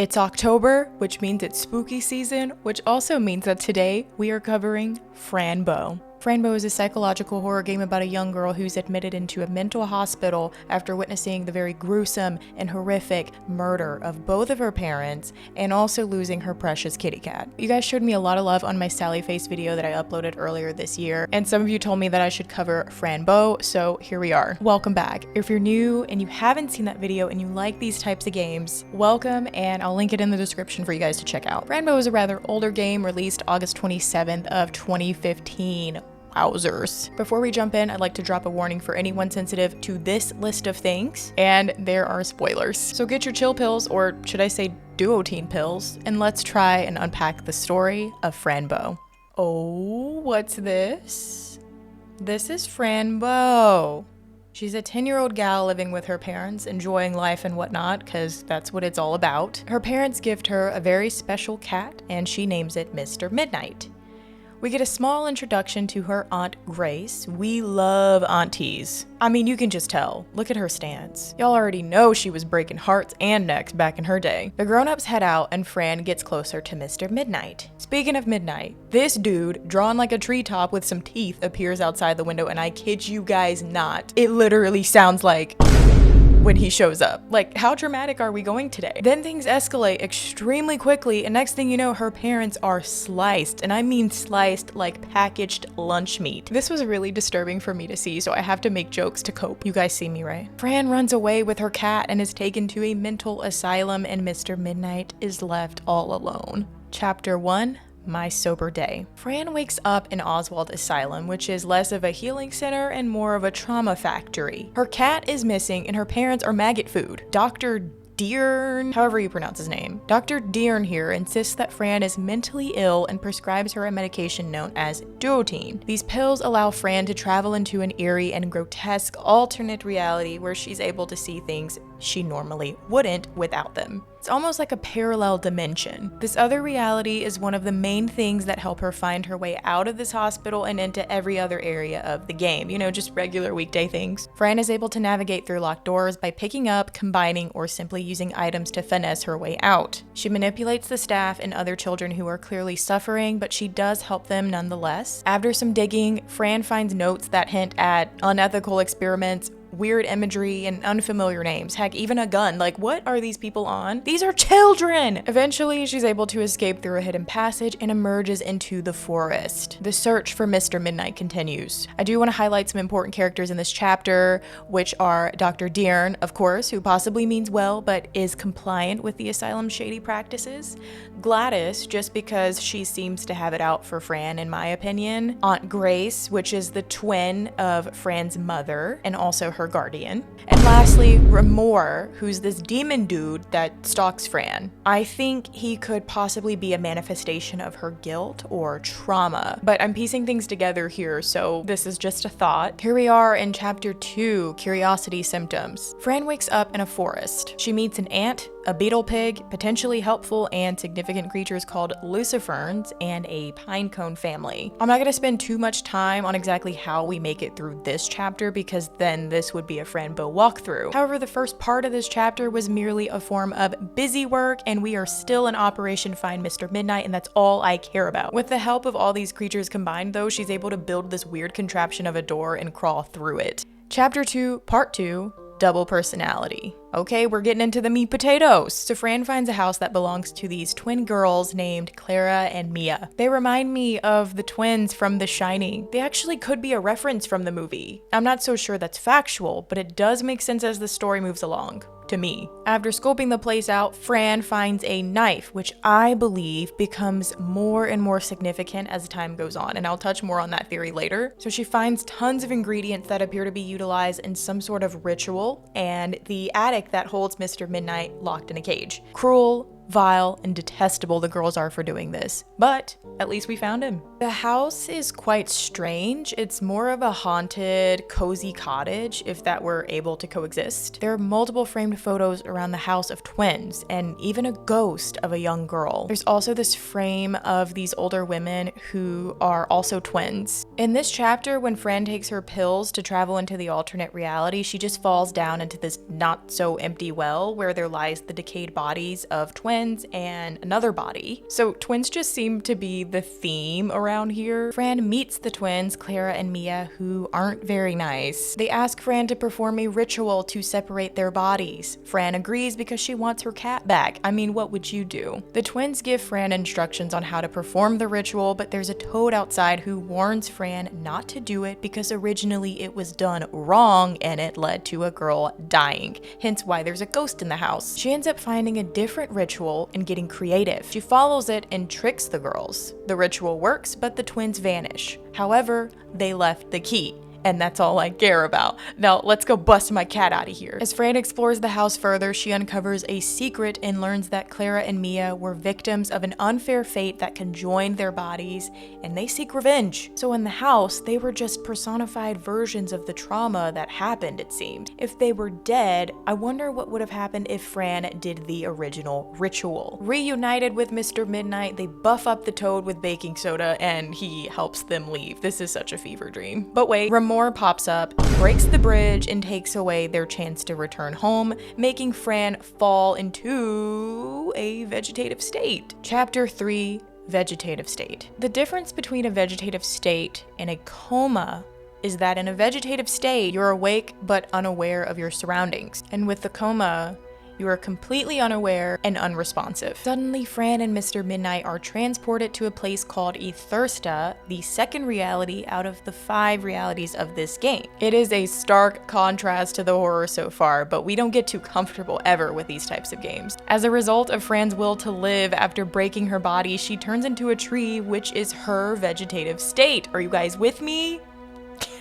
It's October, which means it's spooky season, which also means that today we are covering Fran Bow. Fran Bow is a psychological horror game about a young girl who's admitted into a mental hospital after witnessing the very gruesome and horrific murder of both of her parents and also losing her precious kitty cat. You guys showed me a lot of love on my Sally Face video that I uploaded earlier this year, and some of you told me that I should cover Fran Bow, so here we are. Welcome back. If you're new and you haven't seen that video and you like these types of games, welcome, and I'll link it in the description for you guys to check out. Fran Bow is a rather older game released August 27th of 2015. Wowzers. Before we jump in, I'd like to drop a warning for anyone sensitive to this list of things, and there are spoilers. So get your chill pills, or should I say duotine pills, and let's try and unpack the story of Fran Bow. Oh, what's this? This is Fran Bow. She's a 10-year-old gal living with her parents, enjoying life and whatnot, because that's what it's all about. Her parents gift her a very special cat, and she names it Mr. Midnight. We get a small introduction to her Aunt Grace. We love aunties. I mean, you can just tell. Look at her stance. Y'all already know she was breaking hearts and necks back in her day. The grown-ups head out and Fran gets closer to Mr. Midnight. Speaking of Midnight, this dude, drawn like a treetop with some teeth, appears outside the window, and I kid you guys not, it literally sounds like when he shows up. Like, how dramatic are we going today? Then things escalate extremely quickly, and next thing you know, her parents are sliced, and I mean sliced like packaged lunch meat. This was really disturbing for me to see, so I have to make jokes to cope. You guys see me, right? Fran runs away with her cat and is taken to a mental asylum, and Mr. Midnight is left all alone. Chapter 1. My Sober Day. Fran wakes up in Oswald Asylum, which is less of a healing center and more of a trauma factory. Her cat is missing and her parents are maggot food. Dr. Dearn, however you pronounce his name. Dr. Dearn here insists that Fran is mentally ill and prescribes her a medication known as duotine. These pills allow Fran to travel into an eerie and grotesque alternate reality where she's able to see things she normally wouldn't without them. It's almost like a parallel dimension. This other reality is one of the main things that help her find her way out of this hospital and into every other area of the game. You know, just regular weekday things. Fran is able to navigate through locked doors by picking up, combining, or simply using items to finesse her way out. She manipulates the staff and other children who are clearly suffering, but she does help them nonetheless. After some digging, Fran finds notes that hint at unethical experiments, weird imagery, and unfamiliar names. Heck, even a gun. Like, what are these people on? These are children! Eventually, she's able to escape through a hidden passage and emerges into the forest. The search for Mr. Midnight continues. I do want to highlight some important characters in this chapter, which are Dr. Dearn, of course, who possibly means well, but is compliant with the asylum's shady practices. Gladys, just because she seems to have it out for Fran, in my opinion. Aunt Grace, which is the twin of Fran's mother, and also her guardian. And lastly, Ramor, who's this demon dude that stalks Fran. I think he could possibly be a manifestation of her guilt or trauma, but I'm piecing things together here, so this is just a thought. Here we are in chapter 2, Curiosity Symptoms. Fran wakes up in a forest. She meets an ant, a beetle pig, potentially helpful and significant creatures called luciferns, and a pinecone family. I'm not going to spend too much time on exactly how we make it through this chapter, because then this would be a Fran Bow walkthrough. However, the first part of this chapter was merely a form of busy work, and we are still in Operation Find Mr. Midnight, and that's all I care about. With the help of all these creatures combined, though, she's able to build this weird contraption of a door and crawl through it. Chapter 2, Part 2, Double Personality. Okay, we're getting into the meat potatoes. So Fran finds a house that belongs to these twin girls named Clara and Mia. They remind me of the twins from The Shining. They actually could be a reference from the movie. I'm not so sure that's factual, but it does make sense as the story moves along. To me. After scoping the place out, Fran finds a knife, which I believe becomes more and more significant as time goes on, and I'll touch more on that theory later. So she finds tons of ingredients that appear to be utilized in some sort of ritual, and the attic that holds Mr. Midnight locked in a cage. Cruel, vile, and detestable the girls are for doing this, but at least we found him. The house is quite strange. It's more of a haunted, cozy cottage, if that were able to coexist. There are multiple framed photos around the house of twins, and even a ghost of a young girl. There's also this frame of these older women who are also twins. In this chapter, when Fran takes her pills to travel into the alternate reality, she just falls down into this not so empty well where there lies the decayed bodies of twins twins and another body. So twins just seem to be the theme around here. Fran meets the twins, Clara and Mia, who aren't very nice. They ask Fran to perform a ritual to separate their bodies. Fran agrees because she wants her cat back. I mean, what would you do? The twins give Fran instructions on how to perform the ritual, but there's a toad outside who warns Fran not to do it because originally it was done wrong and it led to a girl dying, hence why there's a ghost in the house. She ends up finding a different ritual and getting creative. She follows it and tricks the girls. The ritual works, but the twins vanish. However, they left the key. And that's all I care about. Now, let's go bust my cat out of here. As Fran explores the house further, she uncovers a secret and learns that Clara and Mia were victims of an unfair fate that conjoined their bodies, and they seek revenge. So in the house, they were just personified versions of the trauma that happened, it seemed. If they were dead, I wonder what would have happened if Fran did the original ritual. Reunited with Mr. Midnight, they buff up the toad with baking soda, and he helps them leave. This is such a fever dream. But wait, Remor pops up, breaks the bridge, and takes away their chance to return home, making Fran fall into a vegetative state. Chapter 3, Vegetative State. The difference between a vegetative state and a coma is that in a vegetative state, you're awake but unaware of your surroundings. And with the coma, you are completely unaware and unresponsive. Suddenly, Fran and Mr. Midnight are transported to a place called Ethersta, the second reality out of the 5 realities of this game. It is a stark contrast to the horror so far, but we don't get too comfortable ever with these types of games. As a result of Fran's will to live after breaking her body, she turns into a tree, which is her vegetative state. Are you guys with me?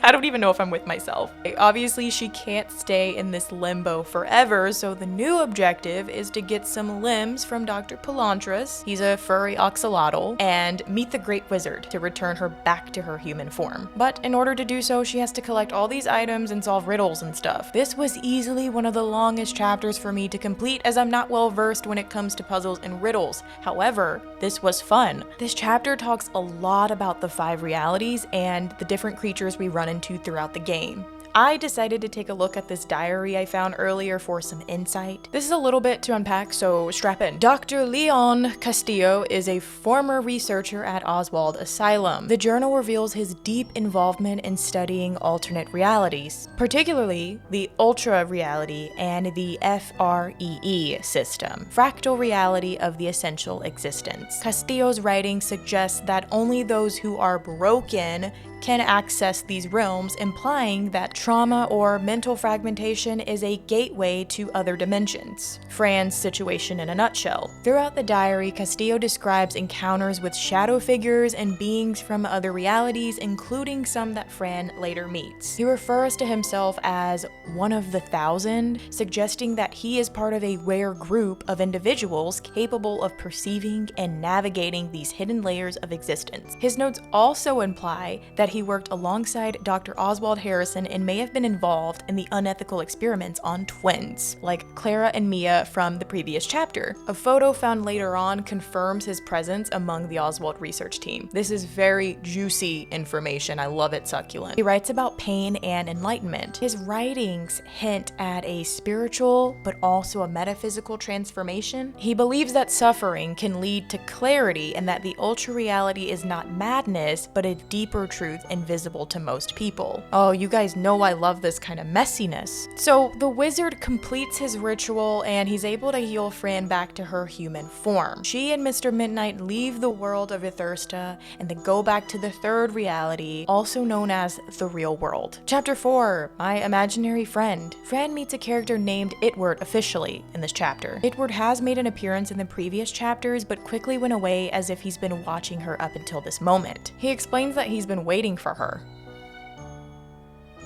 I don't even know if I'm with myself. Obviously, she can't stay in this limbo forever, so the new objective is to get some limbs from Dr. Palantras, he's a furry oxalotl, and meet the Great Wizard to return her back to her human form. But in order to do so, she has to collect all these items and solve riddles and stuff. This was easily one of the longest chapters for me to complete, as I'm not well versed when it comes to puzzles and riddles. However, this was fun. This chapter talks a lot about the 5 realities and the different creatures we run into throughout the game. I decided to take a look at this diary I found earlier for some insight. This is a little bit to unpack, so strap in. Dr. Leon Castillo is a former researcher at Oswald Asylum. The journal reveals his deep involvement in studying alternate realities, particularly the Ultra Reality and the FREE system, fractal reality of the essential existence. Castillo's writing suggests that only those who are broken can access these realms, implying that trauma or mental fragmentation is a gateway to other dimensions. Fran's situation in a nutshell. Throughout the diary, Castillo describes encounters with shadow figures and beings from other realities, including some that Fran later meets. He refers to himself as one of the 1,000, suggesting that he is part of a rare group of individuals capable of perceiving and navigating these hidden layers of existence. His notes also imply that he worked alongside Dr. Oswald Harrison and may have been involved in the unethical experiments on twins, like Clara and Mia from the previous chapter. A photo found later on confirms his presence among the Oswald research team. This is very juicy information. I love it, succulent. He writes about pain and enlightenment. His writings hint at a spiritual but also a metaphysical transformation. He believes that suffering can lead to clarity and that the ultra reality is not madness but a deeper truth invisible to most people. Oh, you guys know I love this kind of messiness. So the wizard completes his ritual and he's able to heal Fran back to her human form. She and Mr. Midnight leave the world of Ethersta and then go back to the 3rd reality, also known as the real world. Chapter 4, My Imaginary Friend. Fran meets a character named Itward officially in this chapter. Itward has made an appearance in the previous chapters, but quickly went away as if he's been watching her up until this moment. He explains that he's been waiting for her.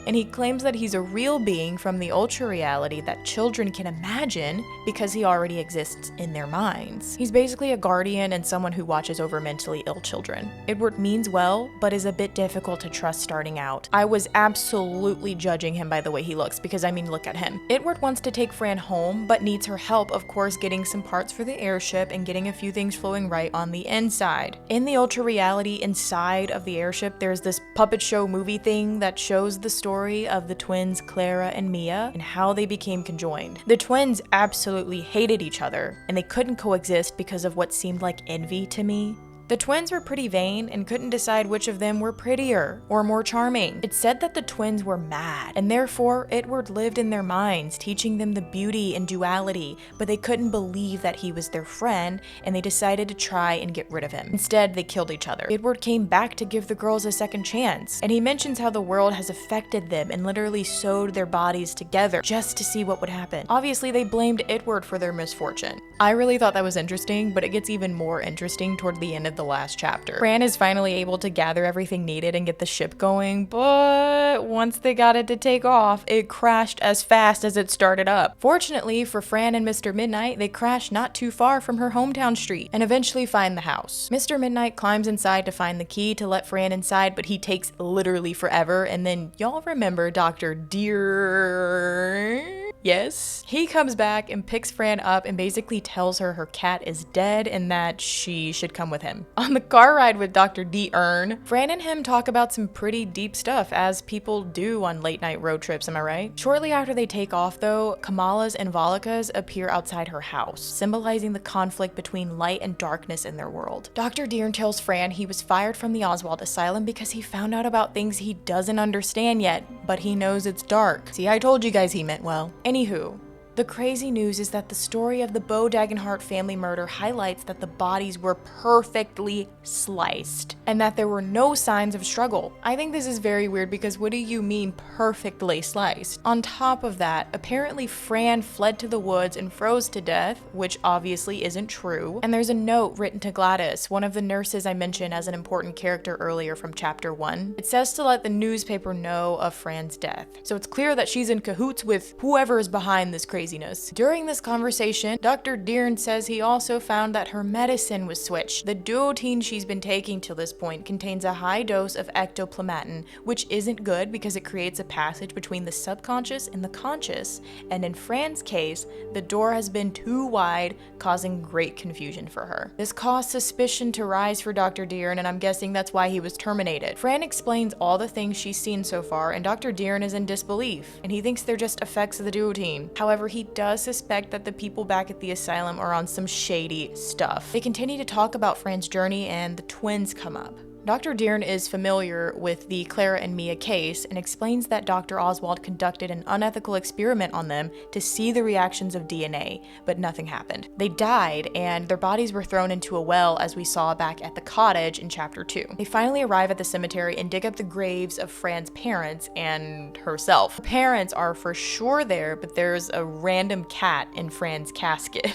And he claims that he's a real being from the ultra reality that children can imagine because he already exists in their minds. He's basically a guardian and someone who watches over mentally ill children. Itward means well, but is a bit difficult to trust starting out. I was absolutely judging him by the way he looks because, I mean, look at him. Itward wants to take Fran home, but needs her help, of course, getting some parts for the airship and getting a few things flowing right on the inside. In the ultra reality inside of the airship, there's this puppet show movie thing that shows the story story of the twins Clara and Mia and how they became conjoined. The twins absolutely hated each other, and they couldn't coexist because of what seemed like envy to me. The twins were pretty vain and couldn't decide which of them were prettier or more charming. It's said that the twins were mad, and therefore Edward lived in their minds, teaching them the beauty and duality, but they couldn't believe that he was their friend, and they decided to try and get rid of him. Instead, they killed each other. Edward came back to give the girls a second chance, and he mentions how the world has affected them and literally sewed their bodies together just to see what would happen. Obviously, they blamed Edward for their misfortune. I really thought that was interesting, but it gets even more interesting toward the end of the last chapter. Fran is finally able to gather everything needed and get the ship going, but once they got it to take off, it crashed as fast as it started up. Fortunately for Fran and Mr. Midnight, they crash not too far from her hometown street and eventually find the house. Mr. Midnight climbs inside to find the key to let Fran inside, but he takes literally forever, and then y'all remember Dr. Deer? Yes. He comes back and picks Fran up and basically tells her cat is dead and that she should come with him. On the car ride with Dr. Deern, Fran and him talk about some pretty deep stuff, as people do on late night road trips, am I right? Shortly after they take off though, Kamalas and Valikas appear outside her house, symbolizing the conflict between light and darkness in their world. Dr. Deern tells Fran he was fired from the Oswald Asylum because he found out about things he doesn't understand yet, but he knows it's dark. See, I told you guys he meant well. Anywho, the crazy news is that the story of the Bow Dagenhart family murder highlights that the bodies were perfectly sliced and that there were no signs of struggle. I think this is very weird because what do you mean perfectly sliced? On top of that, apparently Fran fled to the woods and froze to death, which obviously isn't true. And there's a note written to Gladys, one of the nurses I mentioned as an important character earlier from chapter 1. It says to let the newspaper know of Fran's death. So it's clear that she's in cahoots with whoever is behind this craziness. During this conversation, Dr. Deern says he also found that her medicine was switched. The duotine she's been taking till this point contains a high dose of ectoplasmatin, which isn't good because it creates a passage between the subconscious and the conscious, and in Fran's case, the door has been too wide, causing great confusion for her. This caused suspicion to rise for Dr. Deern, and I'm guessing that's why he was terminated. Fran explains all the things she's seen so far, and Dr. Deern is in disbelief, and he thinks they're just effects of the duotine. However, he does suspect that the people back at the asylum are on some shady stuff. They continue to talk about Fran's journey, and the twins come up. Dr. Deern is familiar with the Clara and Mia case and explains that Dr. Oswald conducted an unethical experiment on them to see the reactions of DNA, but nothing happened. They died, and their bodies were thrown into a well, as we saw back at the cottage in chapter 2. They finally arrive at the cemetery and dig up the graves of Fran's parents and herself. Her parents are for sure there, but there's a random cat in Fran's casket.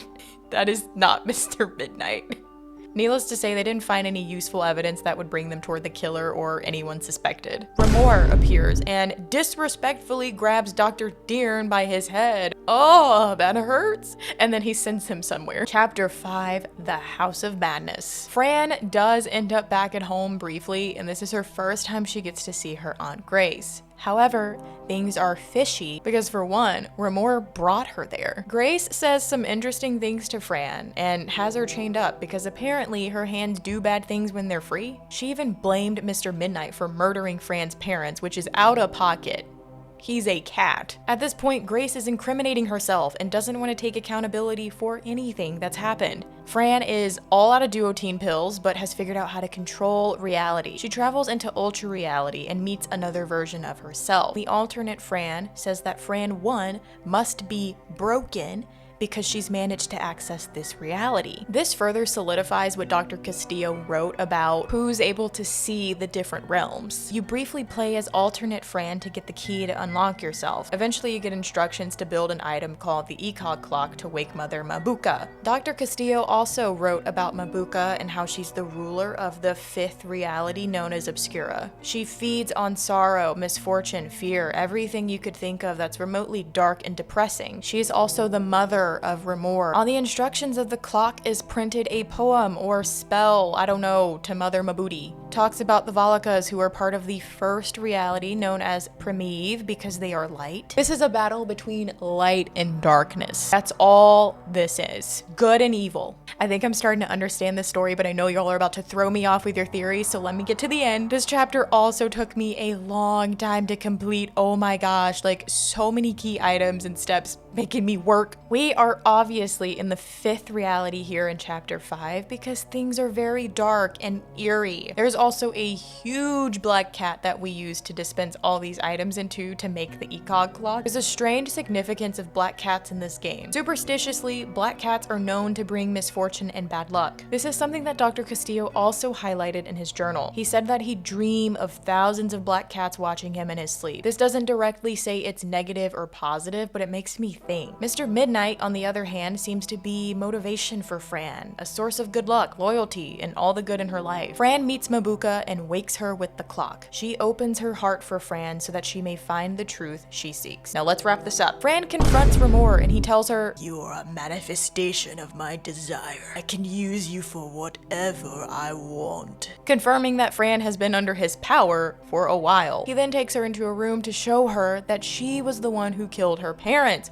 That is not Mr. Midnight. Needless to say, they didn't find any useful evidence that would bring them toward the killer or anyone suspected. Remor appears and disrespectfully grabs Dr. Deern by his head. Oh, that hurts. And then he sends him somewhere. Chapter 5, The House of Madness. Fran does end up back at home briefly, and this is her first time she gets to see her Aunt Grace. However, things are fishy because, for one, Remor brought her there. Grace says some interesting things to Fran and has her chained up because apparently her hands do bad things when they're free. She even blamed Mr. Midnight for murdering Fran's parents, which is out of pocket. He's a cat. At this point, Grace is incriminating herself and doesn't want to take accountability for anything that's happened. Fran is all out of duotine pills, but has figured out how to control reality. She travels into ultra reality and meets another version of herself. The alternate Fran says that Fran 1 must be broken because she's managed to access this reality. This further solidifies what Dr. Castillo wrote about who's able to see the different realms. You briefly play as alternate Fran to get the key to unlock yourself. Eventually you get instructions to build an item called the ECOG clock to wake Mother Mabuka. Dr. Castillo also wrote about Mabuka and how she's the ruler of the 5th reality known as Obscura. She feeds on sorrow, misfortune, fear, everything you could think of that's remotely dark and depressing. She is also the mother of Remor. On the instructions of the clock is printed a poem or spell, I don't know, to Mother Mabudi. talks about the Valakas, who are part of the first reality known as Primeve because they are light. This is a battle between light and darkness. That's all this is. Good and evil. I think I'm starting to understand this story, but I know y'all are about to throw me off with your theories, so let me get to the end. This chapter also took me a long time to complete. Oh my gosh, like so many key items and steps making me work. We are obviously in the 5th reality here in chapter 5 because things are very dark and eerie. There's also a huge black cat that we use to dispense all these items into to make the ECOG clock. There's a strange significance of black cats in this game. Superstitiously, black cats are known to bring misfortune and bad luck. This is something that Dr. Castillo also highlighted in his journal. He said that he'd dream of thousands of black cats watching him in his sleep. This doesn't directly say it's negative or positive, but it makes me think. Mr. Midnight, on the other hand, seems to be motivation for Fran, a source of good luck, loyalty, and all the good in her life. Fran meets Mabuka and wakes her with the clock. She opens her heart for Fran so that she may find the truth she seeks. Now let's wrap this up. Fran confronts Ramor and he tells her, "You are a manifestation of my desire. I can use you for whatever I want." confirming that Fran has been under his power for a while. He then takes her into a room to show her that she was the one who killed her parents.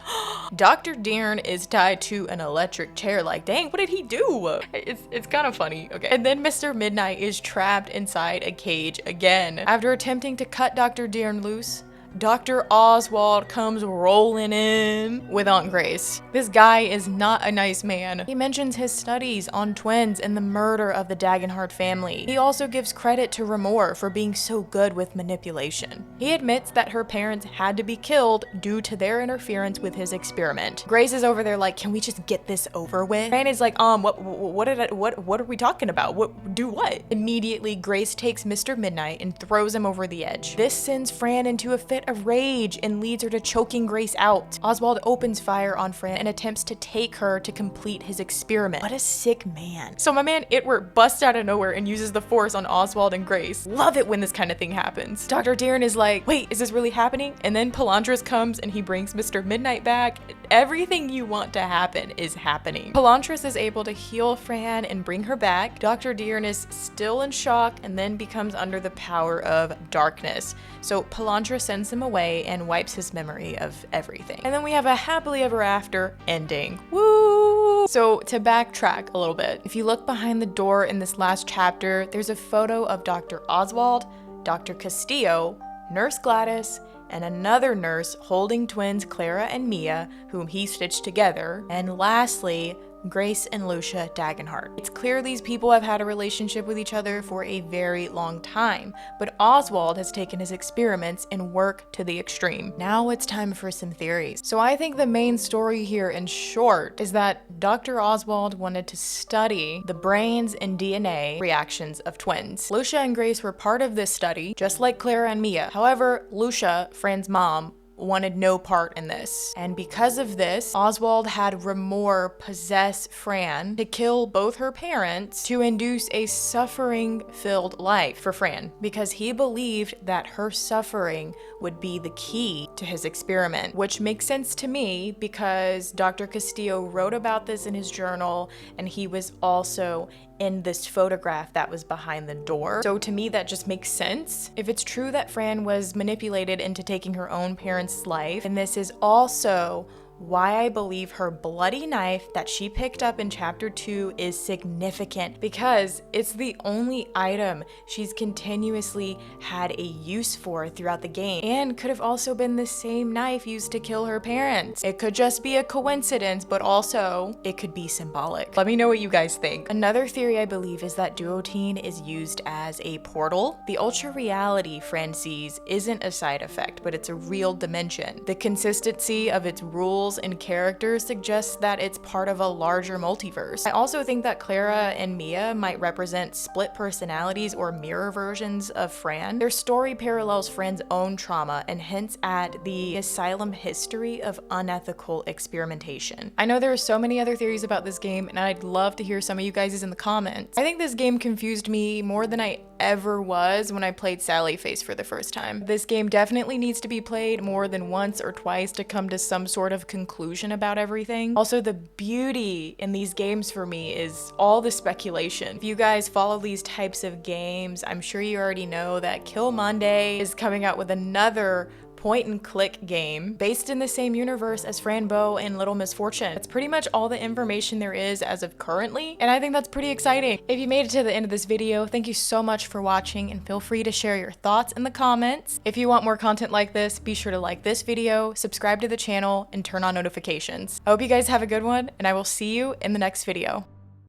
Dr. Deern is tied to an electric chair. Like, dang, what did he do? It's kind of funny. Okay. And then Mr. Midnight is trapped inside a cage again. After attempting to cut Dr. Deern loose, Dr. Oswald comes rolling in with Aunt Grace. This guy is not a nice man. He mentions his studies on twins and the murder of the Dagenhart family. He also gives credit to Ramor for being so good with manipulation. He admits that her parents had to be killed due to their interference with his experiment. Grace is over there like, can we just get this over with? Fran is like, what are we talking about? Do what? Immediately, Grace takes Mr. Midnight and throws him over the edge. This sends Fran into a fit of rage and leads her to choking Grace out. Oswald opens fire on Fran and attempts to take her to complete his experiment. What a sick man. So my man Itward busts out of nowhere and uses the force on Oswald and Grace. Love it when this kind of thing happens. Dr. Deern is like, wait, is this really happening? And then Palantras comes and he brings Mr. Midnight back. Everything you want to happen is happening. Palantras is able to heal Fran and bring her back. Dr. Deern is still in shock and then becomes under the power of darkness. So Palantras sends him away and wipes his memory of everything. And then we have a happily ever after ending. Woo! So to backtrack a little bit, if you look behind the door in this last chapter, there's a photo of Dr. Oswald, Dr. Castillo, Nurse Gladys, and another nurse holding twins Clara and Mia, whom he stitched together, and lastly, Grace and Lucia Dagenhart. It's clear these people have had a relationship with each other for a very long time, but Oswald has taken his experiments and work to the extreme. Now it's time for some theories. So I think the main story here in short is that Dr. Oswald wanted to study the brains and DNA reactions of twins. Lucia and Grace were part of this study, just like Clara and Mia. However, Lucia, Fran's mom, wanted no part in this. And because of this, Oswald had Ramor possess Fran to kill both her parents to induce a suffering-filled life for Fran, because he believed that her suffering would be the key to his experiment, which makes sense to me because Dr. Castillo wrote about this in his journal, and he was also in this photograph that was behind the door. So to me, that just makes sense. If it's true that Fran was manipulated into taking her own parents' life, and this is also why I believe her bloody knife that she picked up in chapter 2 is significant, because it's the only item she's continuously had a use for throughout the game, and could have also been the same knife used to kill her parents. It could just be a coincidence, but also it could be symbolic. Let me know what you guys think. Another theory I believe is that duotene is used as a portal. The ultra reality Fran sees isn't a side effect, but it's a real dimension. The consistency of its rules and characters suggests that it's part of a larger multiverse. I also think that Clara and Mia might represent split personalities or mirror versions of Fran. Their story parallels Fran's own trauma and hints at the asylum history of unethical experimentation. I know there are so many other theories about this game, and I'd love to hear some of you guys in the comments. I think this game confused me more than I ever was when I played Sally Face for the first time. This game definitely needs to be played more than once or twice to come to some sort of conclusion about everything. Also, the beauty in these games for me is all the speculation. If you guys follow these types of games, I'm sure you already know that Kill Monday is coming out with another point and click game based in the same universe as Fran Bow and Little Misfortune. That's pretty much all the information there is as of currently, and I think that's pretty exciting. If you made it to the end of this video, thank you so much for watching, and feel free to share your thoughts in the comments. If you want more content like this, be sure to like this video, subscribe to the channel, and turn on notifications. I hope you guys have a good one, and I will see you in the next video.